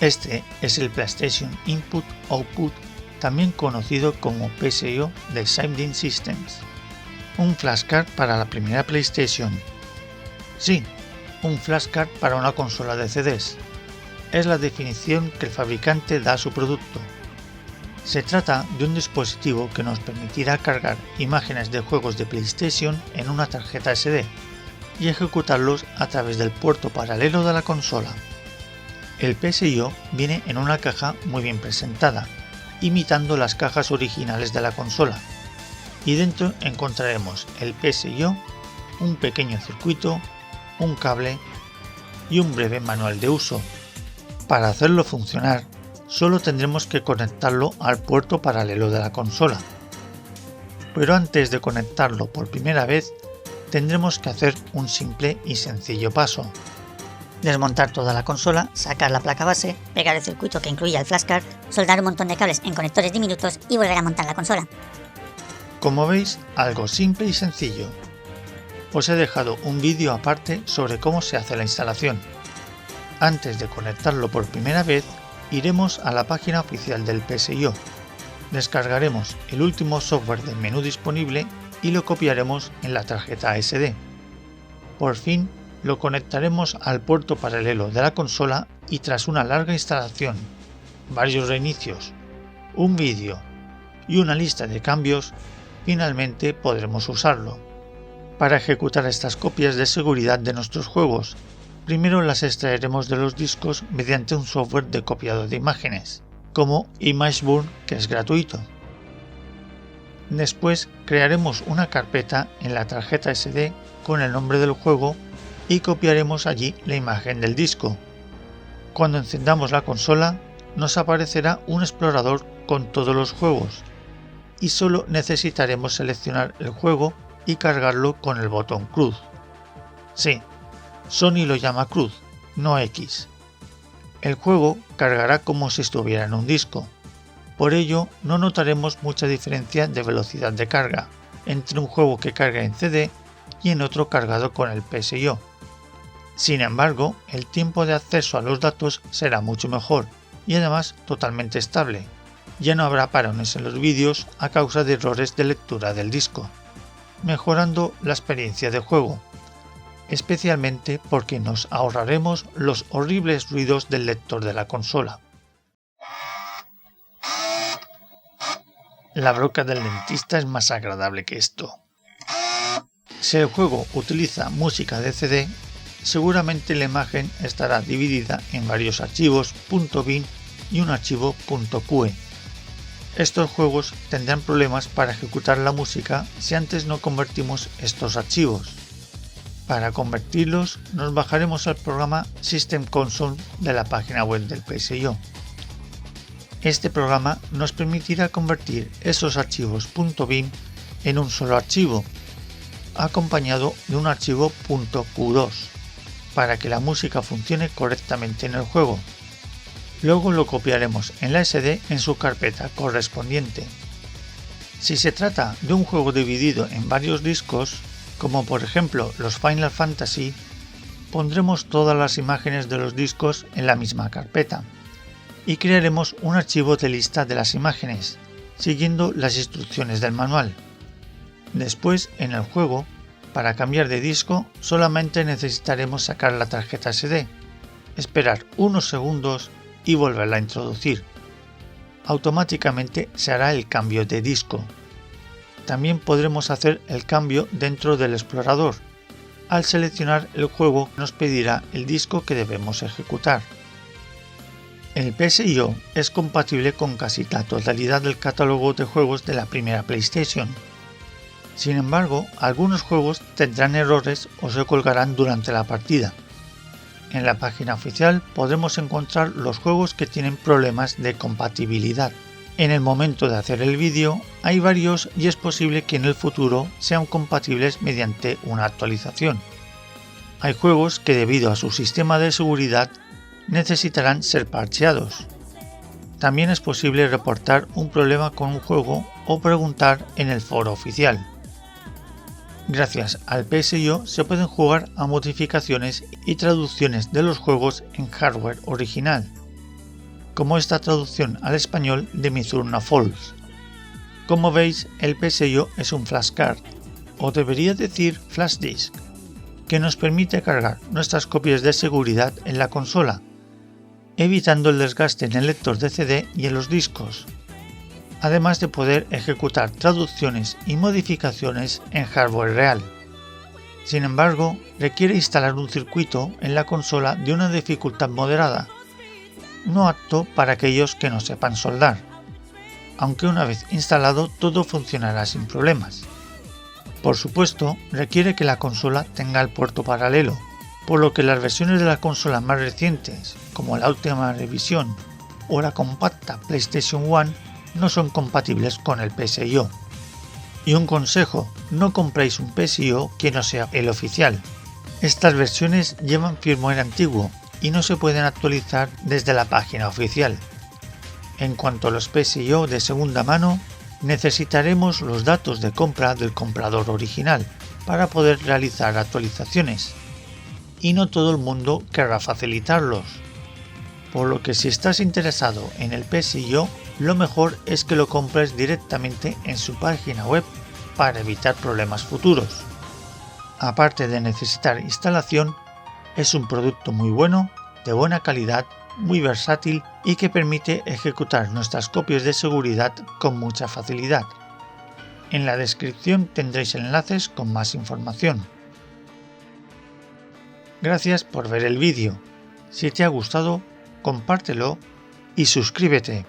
Este es el PlayStation Input Output, también conocido como PSIO de Symbian Systems. Un flashcard para la primera PlayStation. Sí, un flashcard para una consola de CDs. Es la definición que el fabricante da a su producto. Se trata de un dispositivo que nos permitirá cargar imágenes de juegos de PlayStation en una tarjeta SD y ejecutarlos a través del puerto paralelo de la consola. El PSIO viene en una caja muy bien presentada, imitando las cajas originales de la consola, y dentro encontraremos el PSIO, un pequeño circuito, un cable y un breve manual de uso. Para hacerlo funcionar, solo tendremos que conectarlo al puerto paralelo de la consola. Pero antes de conectarlo por primera vez, tendremos que hacer un simple y sencillo paso. Desmontar toda la consola, sacar la placa base, pegar el circuito que incluye el flashcard, soldar un montón de cables en conectores diminutos y volver a montar la consola. Como veis, algo simple y sencillo. Os he dejado un vídeo aparte sobre cómo se hace la instalación. Antes de conectarlo por primera vez, iremos a la página oficial del PSIO, descargaremos el último software del menú disponible y lo copiaremos en la tarjeta SD. Por fin, lo conectaremos al puerto paralelo de la consola y tras una larga instalación, varios reinicios, un vídeo y una lista de cambios, finalmente podremos usarlo. Para ejecutar estas copias de seguridad de nuestros juegos, primero las extraeremos de los discos mediante un software de copiado de imágenes, como ImageBurn, que es gratuito. Después crearemos una carpeta en la tarjeta SD con el nombre del juego y copiaremos allí la imagen del disco. Cuando encendamos la consola, nos aparecerá un explorador con todos los juegos y solo necesitaremos seleccionar el juego y cargarlo con el botón cruz. Sí, Sony lo llama cruz, no X. El juego cargará como si estuviera en un disco. Por ello, no notaremos mucha diferencia de velocidad de carga entre un juego que carga en CD y en otro cargado con el PSIO. Sin embargo, el tiempo de acceso a los datos será mucho mejor y además totalmente estable. Ya no habrá parones en los vídeos a causa de errores de lectura del disco, mejorando la experiencia de juego, especialmente porque nos ahorraremos los horribles ruidos del lector de la consola. La broca del dentista es más agradable que esto. Si el juego utiliza música de CD, seguramente la imagen estará dividida en varios archivos .bin y un archivo .qe. Estos juegos tendrán problemas para ejecutar la música si antes no convertimos estos archivos. Para convertirlos, nos bajaremos al programa System Console de la página web del PSIO. Este programa nos permitirá convertir esos archivos .bin en un solo archivo, acompañado de un archivo .q2, para que la música funcione correctamente en el juego. Luego lo copiaremos en la SD en su carpeta correspondiente. Si se trata de un juego dividido en varios discos, como por ejemplo los Final Fantasy, pondremos todas las imágenes de los discos en la misma carpeta y crearemos un archivo de lista de las imágenes, siguiendo las instrucciones del manual. Después, en el juego, para cambiar de disco solamente necesitaremos sacar la tarjeta SD, esperar unos segundos y volverla a introducir. Automáticamente se hará el cambio de disco. También podremos hacer el cambio dentro del explorador. Al seleccionar el juego nos pedirá el disco que debemos ejecutar. El PSIO es compatible con casi la totalidad del catálogo de juegos de la primera PlayStation. Sin embargo, algunos juegos tendrán errores o se colgarán durante la partida. En la página oficial podremos encontrar los juegos que tienen problemas de compatibilidad. En el momento de hacer el vídeo hay varios y es posible que en el futuro sean compatibles mediante una actualización. Hay juegos que debido a su sistema de seguridad necesitarán ser parcheados. También es posible reportar un problema con un juego o preguntar en el foro oficial. Gracias al PSIO se pueden jugar a modificaciones y traducciones de los juegos en hardware original. como esta traducción al español de Mizurna Falls. Como veis, el PSIO es un flashcard, o debería decir flash disk, que nos permite cargar nuestras copias de seguridad en la consola, evitando el desgaste en el lector de CD y en los discos, además de poder ejecutar traducciones y modificaciones en hardware real. Sin embargo, requiere instalar un circuito en la consola de una dificultad moderada, no apto para aquellos que no sepan soldar, aunque una vez instalado todo funcionará sin problemas. Por supuesto, requiere que la consola tenga el puerto paralelo, por lo que las versiones de la consola más recientes, como la última revisión o la compacta PlayStation 1, no son compatibles con el PSIO. Y un consejo, no compréis un PSIO que no sea el oficial. Estas versiones llevan firmware antiguo y no se pueden actualizar desde la página oficial. En cuanto a los PSIO de segunda mano, necesitaremos los datos de compra del comprador original para poder realizar actualizaciones, y no todo el mundo querrá facilitarlos. Por lo que si estás interesado en el PSIO, lo mejor es que lo compres directamente en su página web para evitar problemas futuros. Aparte de necesitar instalación, es un producto muy bueno, de buena calidad, muy versátil y que permite ejecutar nuestras copias de seguridad con mucha facilidad. En la descripción tendréis enlaces con más información. Gracias por ver el vídeo. Si te ha gustado, compártelo y suscríbete.